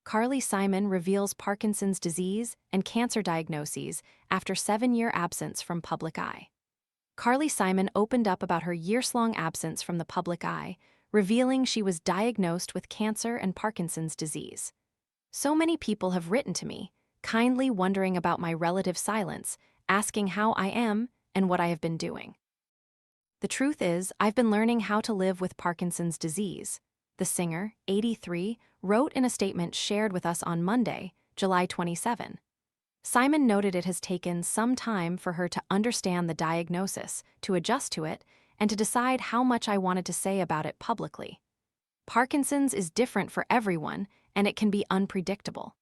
Carly Simon reveals Parkinson's disease and cancer diagnoses after 7-year absence from public eye. Carly Simon opened up about her yearslong absence from the public eye, revealing she was diagnosed with cancer and Parkinson's disease. So many people have written to me, kindly wondering about my relative silence, asking how I am and what I have been doing. The truth is, I've been learning how to live with Parkinson's disease, the singer, 83, wrote in a statement shared with us on Monday, July 27. Simon noted it has taken some time for her to understand the diagnosis, to adjust to it, and to decide how much I wanted to say about it publicly. Parkinson's is different for everyone, and it can be unpredictable.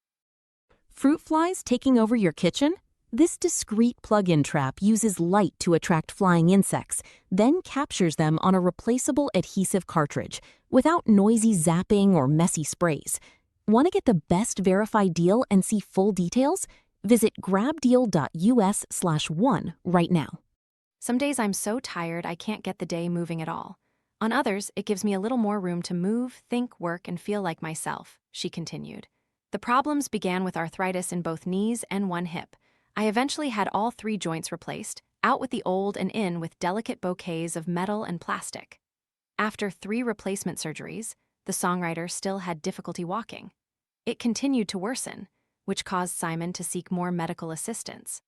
Fruit flies taking over your kitchen? This discreet plug-in trap uses light to attract flying insects, then captures them on a replaceable adhesive cartridge, without noisy zapping or messy sprays. Want to get the best verified deal and see full details? Visit grabdeal.us/one right now. Some days I'm so tired I can't get the day moving at all. On others, it gives me a little more room to move, think, work, and feel like myself, she continued. The problems began with arthritis in both knees and one hip. I eventually had all 3 joints replaced, out with the old and in with delicate bouquets of metal and plastic. After 3 replacement surgeries, the songwriter still had difficulty walking. It continued to worsen, which caused Simon to seek more medical assistance.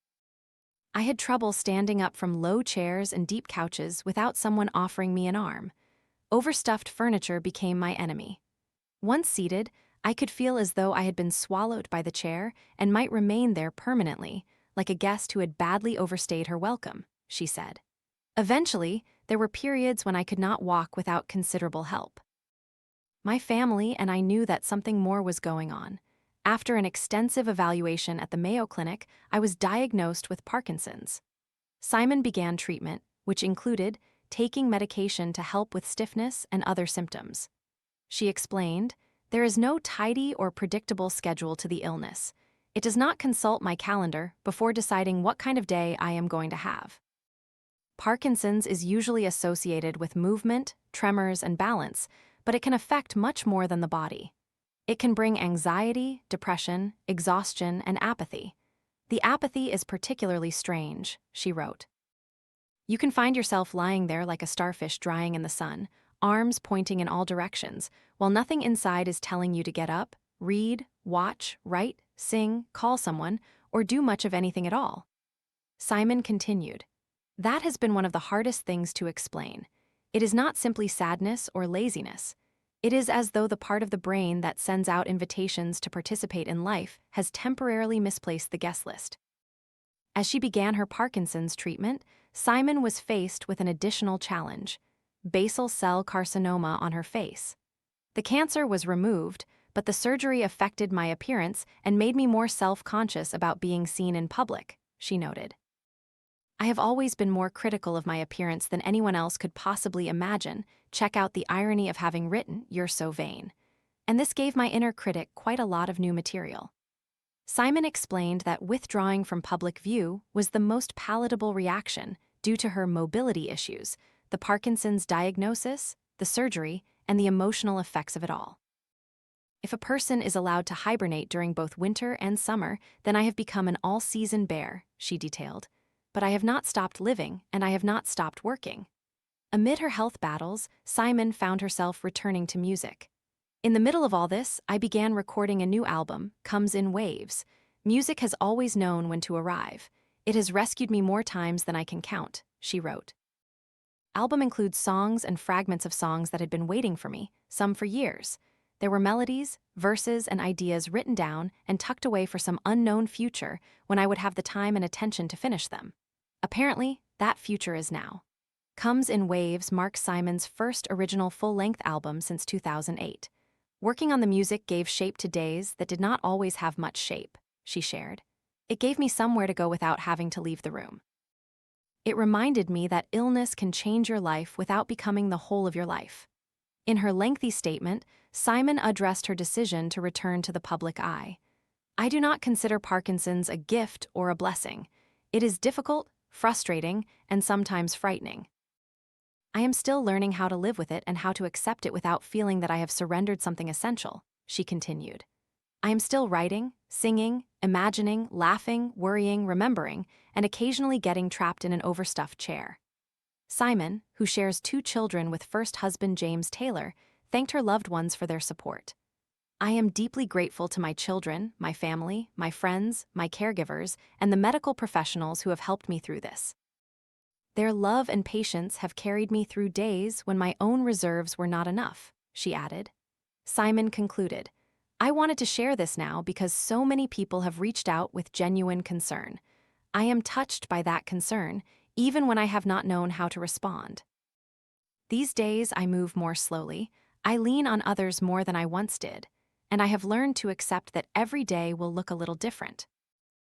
I had trouble standing up from low chairs and deep couches without someone offering me an arm. Overstuffed furniture became my enemy. Once seated, I could feel as though I had been swallowed by the chair and might remain there permanently, like a guest who had badly overstayed her welcome, she said. Eventually, there were periods when I could not walk without considerable help. My family and I knew that something more was going on. After an extensive evaluation at the Mayo Clinic, I was diagnosed with Parkinson's. Simon began treatment, which included taking medication to help with stiffness and other symptoms. She explained, "There is no tidy or predictable schedule to the illness. It does not consult my calendar before deciding what kind of day I am going to have." Parkinson's is usually associated with movement, tremors, and balance, but it can affect much more than the body. It can bring anxiety, depression, exhaustion, and apathy. The apathy is particularly strange, she wrote. You can find yourself lying there like a starfish drying in the sun, arms pointing in all directions, while nothing inside is telling you to get up, read, watch, write, sing, call someone, or do much of anything at all. Simon continued, "That has been one of the hardest things to explain. It is not simply sadness or laziness. It is as though the part of the brain that sends out invitations to participate in life has temporarily misplaced the guest list." As she began her Parkinson's treatment, Simon was faced with an additional challenge: basal cell carcinoma on her face. The cancer was removed, but the surgery affected my appearance and made me more self-conscious about being seen in public, she noted. I have always been more critical of my appearance than anyone else could possibly imagine. Check out the irony of having written, "You're so vain." And this gave my inner critic quite a lot of new material. Simon explained that withdrawing from public view was the most palatable reaction due to her mobility issues, the Parkinson's diagnosis, the surgery, and the emotional effects of it all. If a person is allowed to hibernate during both winter and summer, then I have become an all-season bear, she detailed. But I have not stopped living, and I have not stopped working. Amid her health battles, Simon found herself returning to music. In the middle of all this, I began recording a new album, Comes in Waves. Music has always known when to arrive. It has rescued me more times than I can count, she wrote. Album includes songs and fragments of songs that had been waiting for me, some for years. There were melodies, verses, and ideas written down and tucked away for some unknown future when I would have the time and attention to finish them. Apparently, that future is now. Comes in Waves marks Simon's first original full-length album since 2008. Working on the music gave shape to days that did not always have much shape, she shared. It gave me somewhere to go without having to leave the room. It reminded me that illness can change your life without becoming the whole of your life. In her lengthy statement, Simon addressed her decision to return to the public eye. I do not consider Parkinson's a gift or a blessing. It is difficult, frustrating, and sometimes frightening. I am still learning how to live with it and how to accept it without feeling that I have surrendered something essential, she continued. I am still writing, singing, imagining, laughing, worrying, remembering, and occasionally getting trapped in an overstuffed chair. Simon, who shares 2 children with first husband James Taylor, thanked her loved ones for their support. I am deeply grateful to my children, my family, my friends, my caregivers, and the medical professionals who have helped me through this. Their love and patience have carried me through days when my own reserves were not enough, she added. Simon concluded, I wanted to share this now because so many people have reached out with genuine concern. I am touched by that concern, even when I have not known how to respond. These days I move more slowly, I lean on others more than I once did, and I have learned to accept that every day will look a little different.